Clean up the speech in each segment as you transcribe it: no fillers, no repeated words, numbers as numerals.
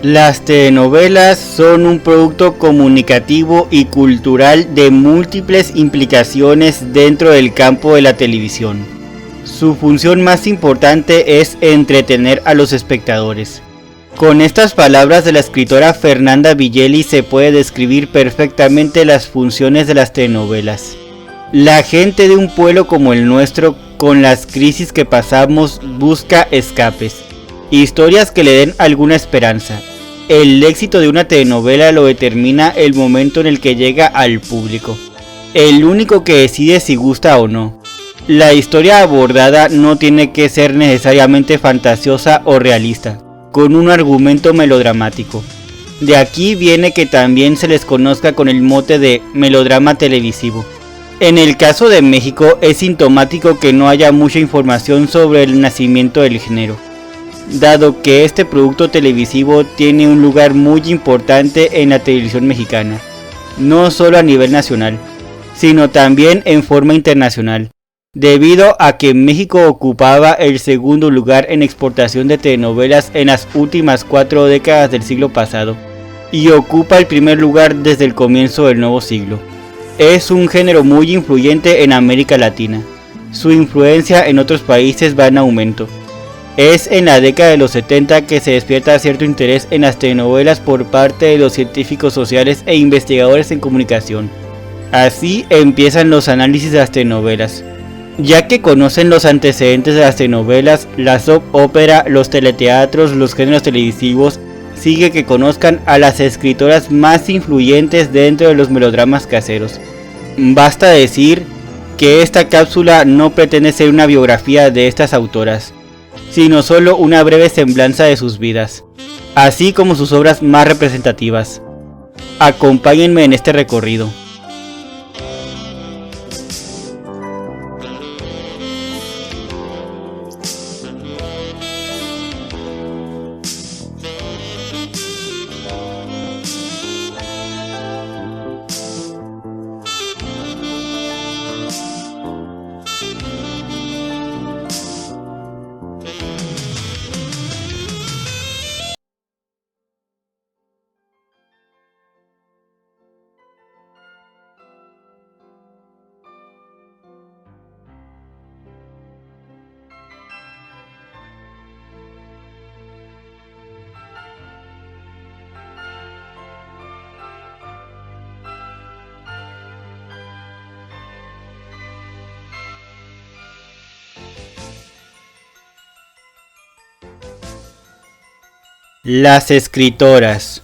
Las telenovelas son un producto comunicativo y cultural de múltiples implicaciones dentro del campo de la televisión. Su función más importante es entretener a los espectadores. Con estas palabras de la escritora Fernanda Villeli se puede describir perfectamente las funciones de las telenovelas. La gente de un pueblo como el nuestro, con las crisis que pasamos, busca escapes, historias que le den alguna esperanza. El éxito de una telenovela lo determina el momento en el que llega al público, el único que decide si gusta o no. La historia abordada no tiene que ser necesariamente fantasiosa o realista, con un argumento melodramático. De aquí viene que también se les conozca con el mote de melodrama televisivo. En el caso de México es sintomático que no haya mucha información sobre el nacimiento del género, dado que este producto televisivo tiene un lugar muy importante en la televisión mexicana, no solo a nivel nacional, sino también en forma internacional, debido a que México ocupaba el segundo lugar en exportación de telenovelas en las últimas 4 décadas del siglo pasado, y ocupa el primer lugar desde el comienzo del nuevo siglo. Es un género muy influyente en América Latina. Su influencia en otros países va en aumento. Es en la década de los 70 que se despierta cierto interés en las telenovelas por parte de los científicos sociales e investigadores en comunicación. Así empiezan los análisis de las telenovelas. Ya que conocen los antecedentes de las telenovelas, la soap opera, los teleteatros, los géneros televisivos, sigue que conozcan a las escritoras más influyentes dentro de los melodramas caseros. Basta decir que esta cápsula no pretende ser una biografía de estas autoras, sino solo una breve semblanza de sus vidas, así como sus obras más representativas. Acompáñenme en este recorrido. Las escritoras.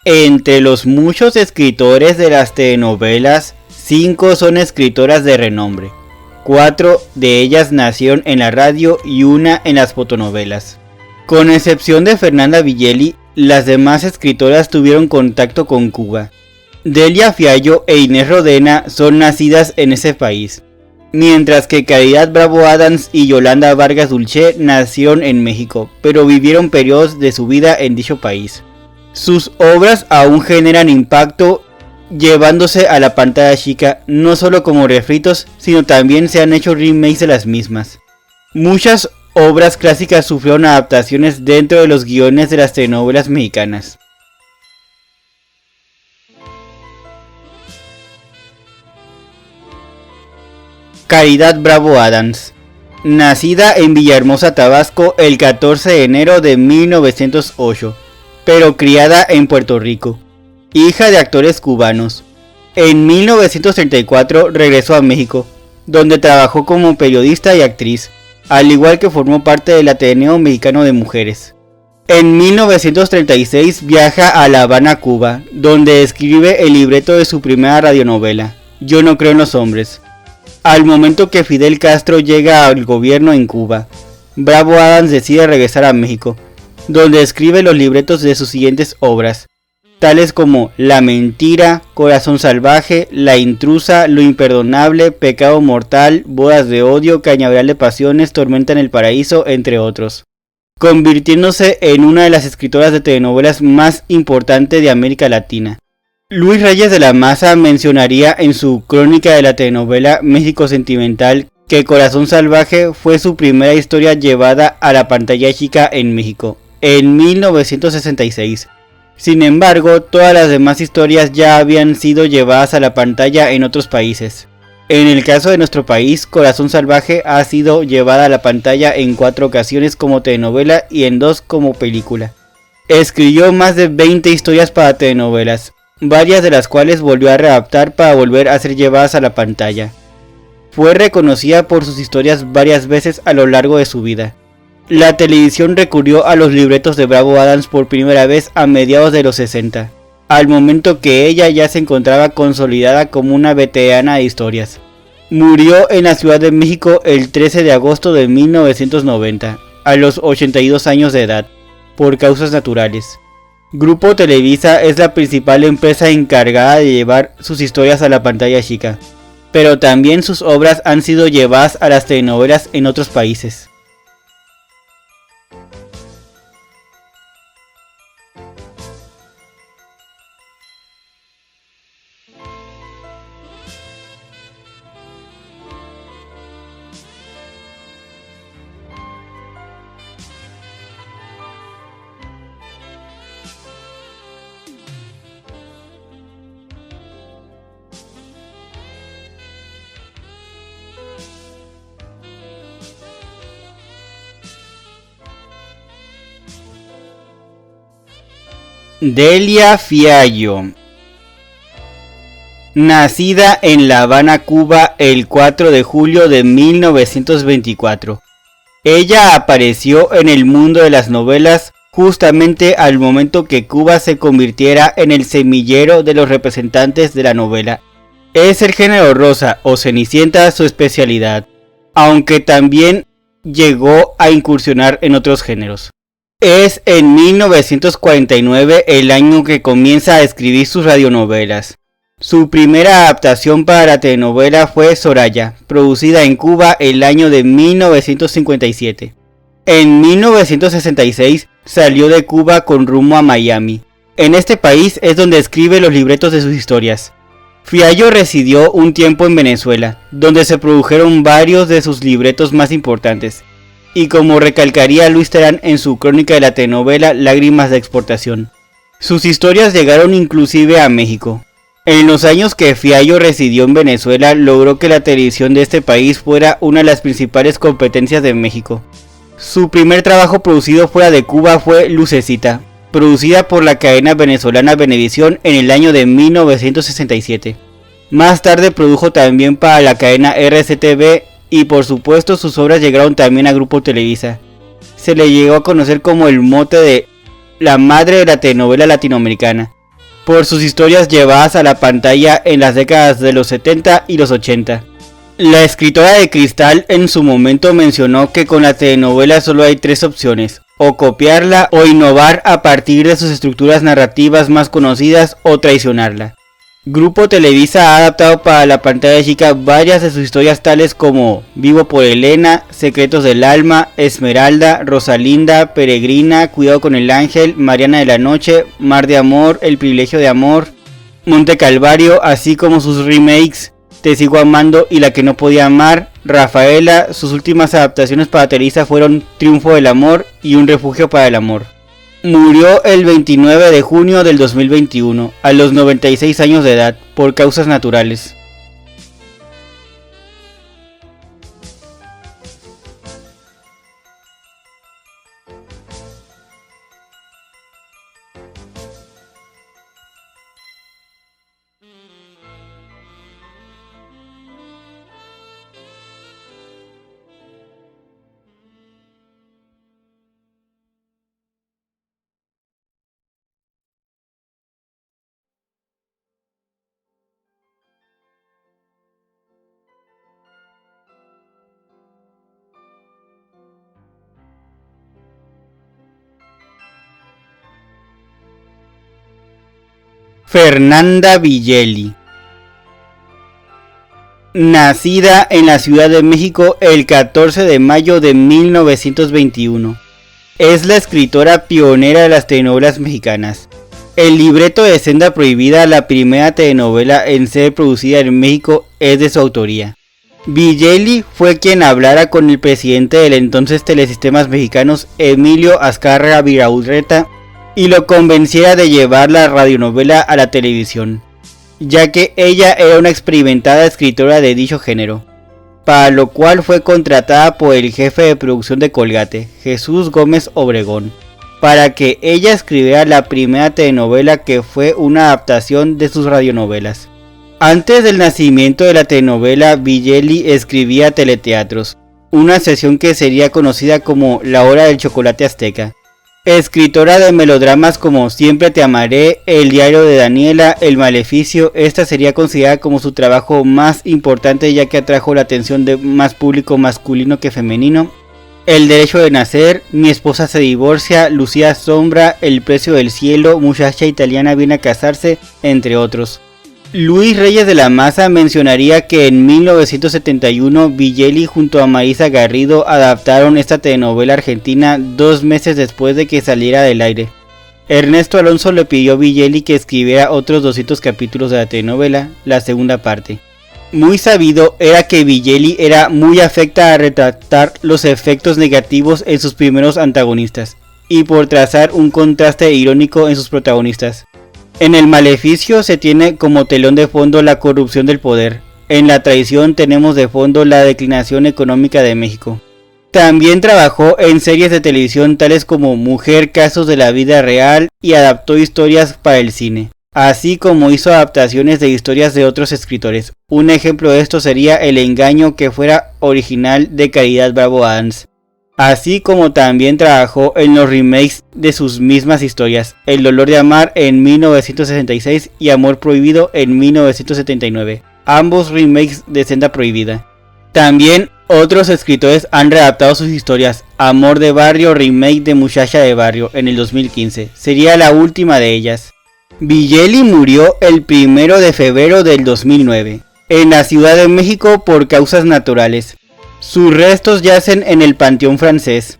Entre los muchos escritores de las telenovelas, 5 son escritoras de renombre. 4 de ellas nacieron en la radio y 1 en las fotonovelas. Con excepción de Fernanda Villeli, las demás escritoras tuvieron contacto con Cuba. Delia Fiallo e Inés Rodena son nacidas en ese país, mientras que Caridad Bravo Adams y Yolanda Vargas Dulce nacieron en México, pero vivieron periodos de su vida en dicho país. Sus obras aún generan impacto, llevándose a la pantalla chica, no solo como refritos, sino también se han hecho remakes de las mismas. Muchas obras clásicas sufrieron adaptaciones dentro de los guiones de las telenovelas mexicanas. Caridad Bravo Adams. Nacida en Villahermosa, Tabasco, el 14 de enero de 1908, pero criada en Puerto Rico. Hija de actores cubanos. En 1934 regresó a México, donde trabajó como periodista y actriz, al igual que formó parte del Ateneo Mexicano de Mujeres. En 1936 viaja a La Habana, Cuba, donde escribe el libreto de su primera radionovela, Yo no creo en los hombres. Al momento que Fidel Castro llega al gobierno en Cuba, Bravo Adams decide regresar a México, donde escribe los libretos de sus siguientes obras, tales como La mentira, Corazón salvaje, La intrusa, Lo imperdonable, Pecado mortal, Bodas de odio, Cañaveral de pasiones, Tormenta en el paraíso, entre otros, convirtiéndose en una de las escritoras de telenovelas más importantes de América Latina. Luis Reyes de la Maza mencionaría en su crónica de la telenovela México Sentimental que Corazón Salvaje fue su primera historia llevada a la pantalla chica en México, en 1966. Sin embargo, todas las demás historias ya habían sido llevadas a la pantalla en otros países. En el caso de nuestro país, Corazón Salvaje ha sido llevada a la pantalla en 4 ocasiones como telenovela y en 2 como película. Escribió más de 20 historias para telenovelas, varias de las cuales volvió a readaptar para volver a ser llevadas a la pantalla. Fue reconocida por sus historias varias veces a lo largo de su vida. La televisión recurrió a los libretos de Bravo Adams por primera vez a mediados de los 60, al momento que ella ya se encontraba consolidada como una veterana de historias. Murió en la Ciudad de México el 13 de agosto de 1990, a los 82 años de edad, por causas naturales. Grupo Televisa es la principal empresa encargada de llevar sus historias a la pantalla chica, pero también sus obras han sido llevadas a las telenovelas en otros países. Delia Fiallo. Nacida en La Habana, Cuba, el 4 de julio de 1924. Ella apareció en el mundo de las novelas justamente al momento que Cuba se convirtiera en el semillero de los representantes de la novela. Es el género rosa o cenicienta su especialidad, aunque también llegó a incursionar en otros géneros. Es en 1949 el año que comienza a escribir sus radionovelas. Su primera adaptación para la telenovela fue Soraya, producida en Cuba el año de 1957. En 1966 salió de Cuba con rumbo a Miami. En este país es donde escribe los libretos de sus historias. Fiallo residió un tiempo en Venezuela, donde se produjeron varios de sus libretos más importantes. Y como recalcaría Luis Terán en su crónica de la telenovela Lágrimas de Exportación, sus historias llegaron inclusive a México. En los años que Fiallo residió en Venezuela, logró que la televisión de este país fuera una de las principales competencias de México. Su primer trabajo producido fuera de Cuba fue Lucecita, producida por la cadena venezolana Venevisión en el año de 1967. Más tarde produjo también para la cadena RCTV y por supuesto sus obras llegaron también a Grupo Televisa. Se le llegó a conocer como el mote de la madre de la telenovela latinoamericana, por sus historias llevadas a la pantalla en las décadas de los 70 y los 80. La escritora de Cristal en su momento mencionó que con la telenovela solo hay 3 opciones: o copiarla, o innovar a partir de sus estructuras narrativas más conocidas, o traicionarla. Grupo Televisa ha adaptado para la pantalla chica varias de sus historias tales como Vivo por Elena, Secretos del Alma, Esmeralda, Rosalinda, Peregrina, Cuidado con el Ángel, Mariana de la Noche, Mar de Amor, El Privilegio de Amor, Monte Calvario, así como sus remakes Te Sigo Amando y La que no podía amar, Rafaela. Sus últimas adaptaciones para Televisa fueron Triunfo del Amor y Un refugio para el amor. Murió el 29 de junio del 2021, a los 96 años de edad, por causas naturales. Fernanda Villeli. Nacida en la Ciudad de México el 14 de mayo de 1921. Es la escritora pionera de las telenovelas mexicanas. El libreto de Senda Prohibida, la primera telenovela en ser producida en México, es de su autoría. Vigelli fue quien hablara con el presidente del entonces Telesistemas Mexicanos, Emilio Azcárraga Vidaurreta, y lo convenciera de llevar la radionovela a la televisión, ya que ella era una experimentada escritora de dicho género, para lo cual fue contratada por el jefe de producción de Colgate, Jesús Gómez Obregón, para que ella escribiera la primera telenovela que fue una adaptación de sus radionovelas. Antes del nacimiento de la telenovela, Vigelli escribía teleteatros, una sección que sería conocida como La Hora del Chocolate Azteca. Escritora de melodramas como Siempre te amaré, El diario de Daniela, El maleficio, esta sería considerada como su trabajo más importante, ya que atrajo la atención de más público masculino que femenino. El derecho de nacer, Mi esposa se divorcia, Lucía Sombra, El precio del cielo, Muchacha italiana viene a casarse, entre otros. Luis Reyes de la Maza mencionaría que en 1971 Vigelli junto a Marisa Garrido adaptaron esta telenovela argentina 2 meses después de que saliera del aire. Ernesto Alonso le pidió a Vigelli que escribiera otros 200 capítulos de la telenovela, la segunda parte. Muy sabido era que Vigelli era muy afecta a retratar los efectos negativos en sus primeros antagonistas, y por trazar un contraste irónico en sus protagonistas. En El maleficio se tiene como telón de fondo la corrupción del poder. En La traición tenemos de fondo la declinación económica de México. También trabajó en series de televisión tales como Mujer, casos de la vida real, y adaptó historias para el cine, así como hizo adaptaciones de historias de otros escritores. Un ejemplo de esto sería El engaño, que fuera original de Caridad Bravo Adams. Así como también trabajó en los remakes de sus mismas historias, El dolor de amar en 1966 y Amor prohibido en 1979, ambos remakes de Senda prohibida. También otros escritores han readaptado sus historias. Amor de barrio, remake de Muchacha de barrio en el 2015, sería la última de ellas. Vigelli murió el 1 de febrero del 2009, en la Ciudad de México por causas naturales. Sus restos yacen en el Panteón Francés.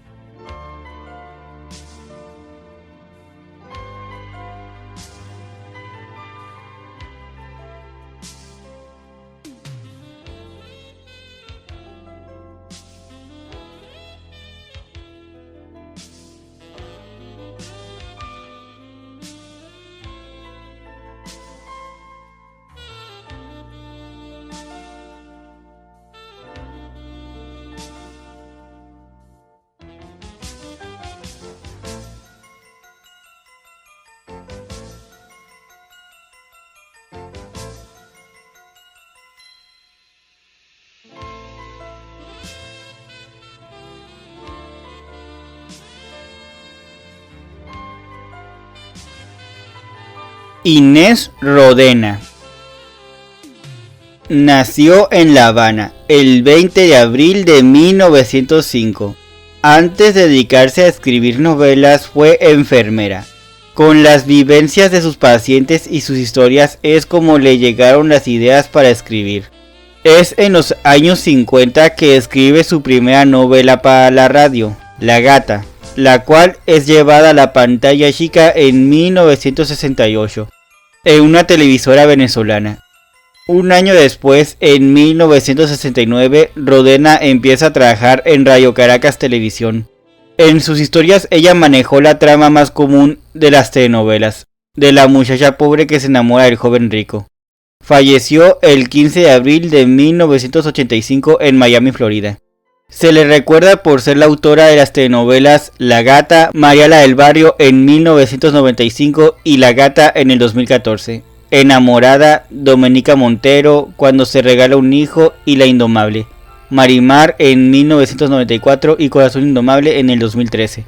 Inés Rodena nació en La Habana el 20 de abril de 1905. Antes de dedicarse a escribir novelas fue enfermera. Con las vivencias de sus pacientes y sus historias es como le llegaron las ideas para escribir. Es en los años 50 que escribe su primera novela para la radio, La Gata, la cual es llevada a la pantalla chica en 1968, en una televisora venezolana. Un año después, en 1969, Rodena empieza a trabajar en Radio Caracas Televisión. En sus historias ella manejó la trama más común de las telenovelas, de la muchacha pobre que se enamora del joven rico. Falleció el 15 de abril de 1985 en Miami, Florida. Se le recuerda por ser la autora de las telenovelas La Gata, María la del Barrio en 1995 y La Gata en el 2014. Enamorada, Domenica Montero, Cuando se regala un hijo y La Indomable. Marimar en 1994 y Corazón Indomable en el 2013.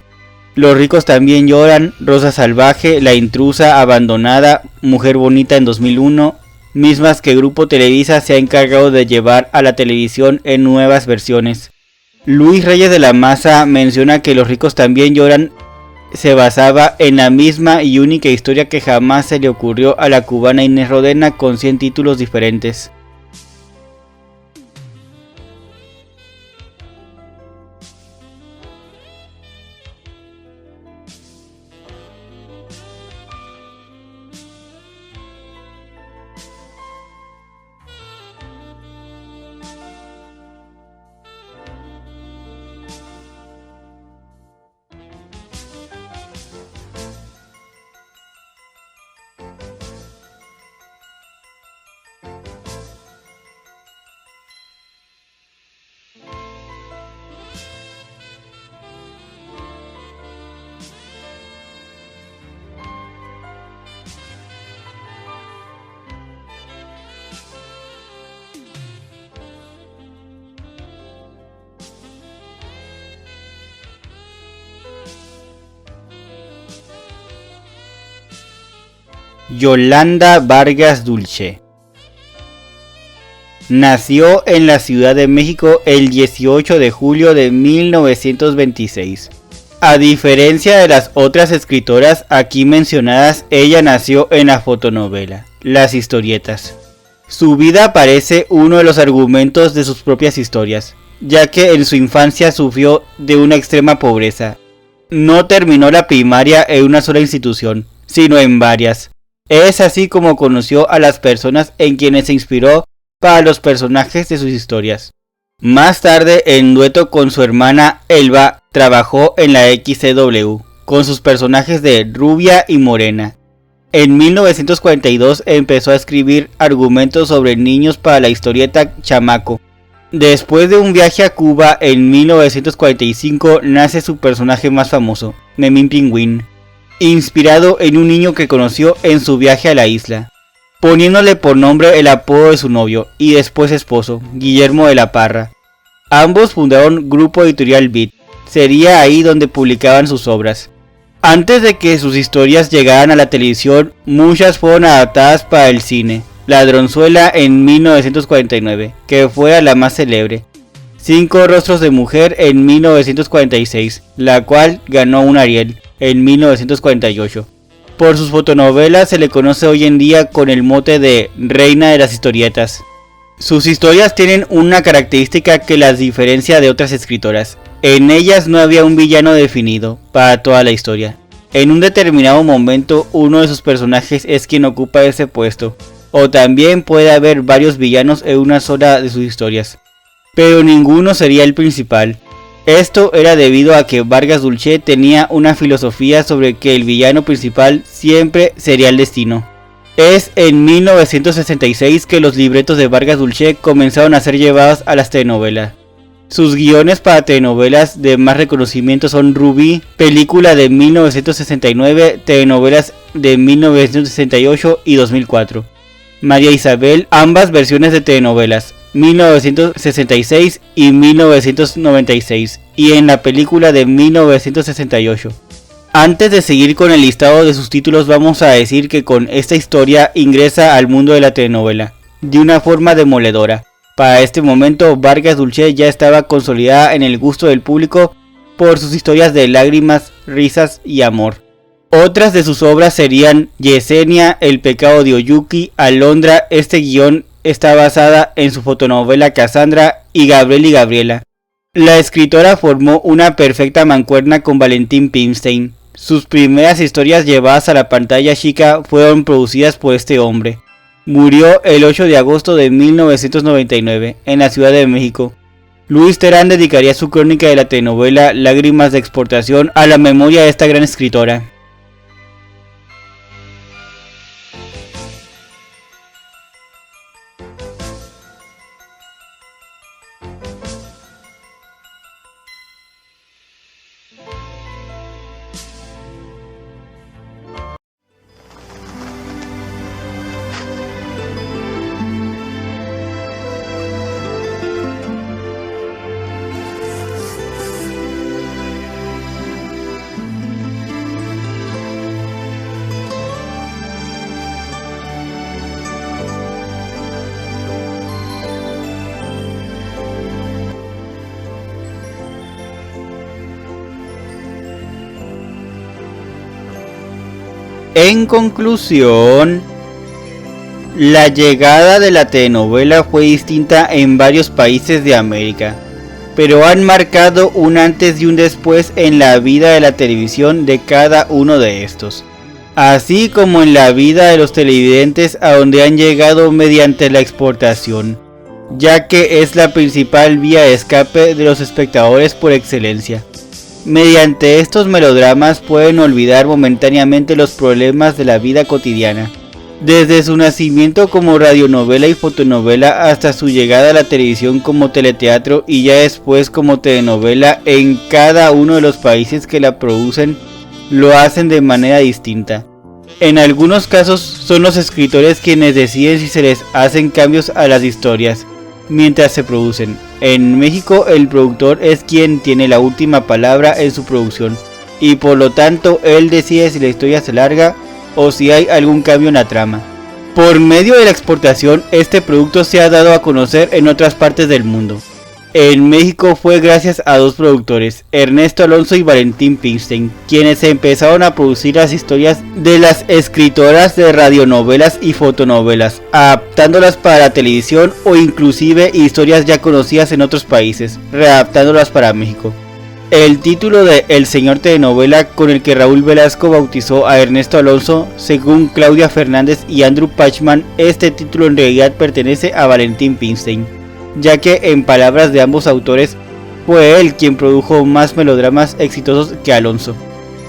Los ricos también lloran, Rosa Salvaje, La Intrusa, Abandonada, Mujer Bonita en 2001, mismas que Grupo Televisa se ha encargado de llevar a la televisión en nuevas versiones. Luis Reyes de la Maza menciona que Los ricos también lloran se basaba en la misma y única historia que jamás se le ocurrió a la cubana Inés Rodena con 100 títulos diferentes. Yolanda Vargas Dulce. Nació en la Ciudad de México el 18 de julio de 1926. A diferencia de las otras escritoras aquí mencionadas, ella nació en la fotonovela, las historietas. Su vida parece uno de los argumentos de sus propias historias, ya que en su infancia sufrió de una extrema pobreza. No terminó la primaria en una sola institución, sino en varias. Es así como conoció a las personas en quienes se inspiró para los personajes de sus historias. Más tarde, en dueto con su hermana Elba, trabajó en la XCW, con sus personajes de Rubia y Morena. En 1942 empezó a escribir argumentos sobre niños para la historieta Chamaco. Después de un viaje a Cuba en 1945 nace su personaje más famoso, Memín Pingüín, inspirado en un niño que conoció en su viaje a la isla, poniéndole por nombre el apodo de su novio y después esposo, Guillermo de la Parra. Ambos fundaron Grupo Editorial Beat, sería ahí donde publicaban sus obras. Antes de que sus historias llegaran a la televisión, muchas fueron adaptadas para el cine. Ladronzuela en 1949, que fue la más célebre. 5 rostros de mujer en 1946, la cual ganó un Ariel en 1948. Por sus fotonovelas se le conoce hoy en día con el mote de Reina de las Historietas. Sus historias tienen una característica que las diferencia de otras escritoras. En ellas no había un villano definido para toda la historia. En un determinado momento uno de sus personajes es quien ocupa ese puesto, o también puede haber varios villanos en una sola de sus historias, pero ninguno sería el principal. Esto era debido a que Vargas Dulce tenía una filosofía sobre que el villano principal siempre sería el destino. Es en 1966 que los libretos de Vargas Dulce comenzaron a ser llevados a las telenovelas. Sus guiones para telenovelas de más reconocimiento son Rubí, película de 1969, telenovelas de 1968 y 2004. María Isabel, ambas versiones de telenovelas, 1966 y 1996, y en la película de 1968. Antes de seguir con el listado de sus títulos, vamos a decir que con esta historia ingresa al mundo de la telenovela, de una forma demoledora. Para este momento, Vargas Dulce ya estaba consolidada en el gusto del público por sus historias de lágrimas, risas y amor. Otras de sus obras serían Yesenia, El pecado de Oyuki, Alondra. Este guión está basada en su fotonovela Cassandra y Gabriel y Gabriela. La escritora formó una perfecta mancuerna con Valentín Pimstein. Sus primeras historias llevadas a la pantalla chica fueron producidas por este hombre. Murió el 8 de agosto de 1999 en la Ciudad de México. Luis Terán dedicaría su crónica de la telenovela Lágrimas de Exportación a la memoria de esta gran escritora. En conclusión, la llegada de la telenovela fue distinta en varios países de América, pero han marcado un antes y un después en la vida de la televisión de cada uno de estos, así como en la vida de los televidentes, a donde han llegado mediante la exportación, ya que es la principal vía de escape de los espectadores por excelencia. Mediante estos melodramas pueden olvidar momentáneamente los problemas de la vida cotidiana. Desde su nacimiento como radionovela y fotonovela hasta su llegada a la televisión como teleteatro y ya después como telenovela, en cada uno de los países que la producen lo hacen de manera distinta. En algunos casos son los escritores quienes deciden si se les hacen cambios a las historias mientras se producen. En México el productor es quien tiene la última palabra en su producción y por lo tanto él decide si la historia se larga o si hay algún cambio en la trama. Por medio de la exportación, este producto se ha dado a conocer en otras partes del mundo. En México fue gracias a dos productores, Ernesto Alonso y Valentín Pimstein, quienes empezaron a producir las historias de las escritoras de radionovelas y fotonovelas, adaptándolas para la televisión o inclusive historias ya conocidas en otros países, readaptándolas para México. El título de El Señor Telenovela, con el que Raúl Velasco bautizó a Ernesto Alonso, según Claudia Fernández y Andrew Pachman, este título en realidad pertenece a Valentín Pimstein, ya que en palabras de ambos autores fue él quien produjo más melodramas exitosos que Alonso.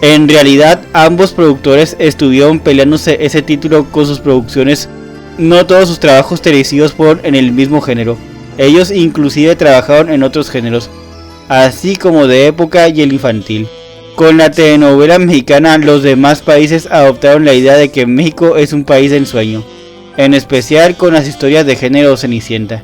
En realidad ambos productores estuvieron peleándose ese título con sus producciones. No todos sus trabajos televisivos fueron en el mismo género, ellos inclusive trabajaron en otros géneros, así como de época y el infantil. Con la telenovela mexicana, los demás países adoptaron la idea de que México es un país de ensueño, en especial con las historias de género Cenicienta.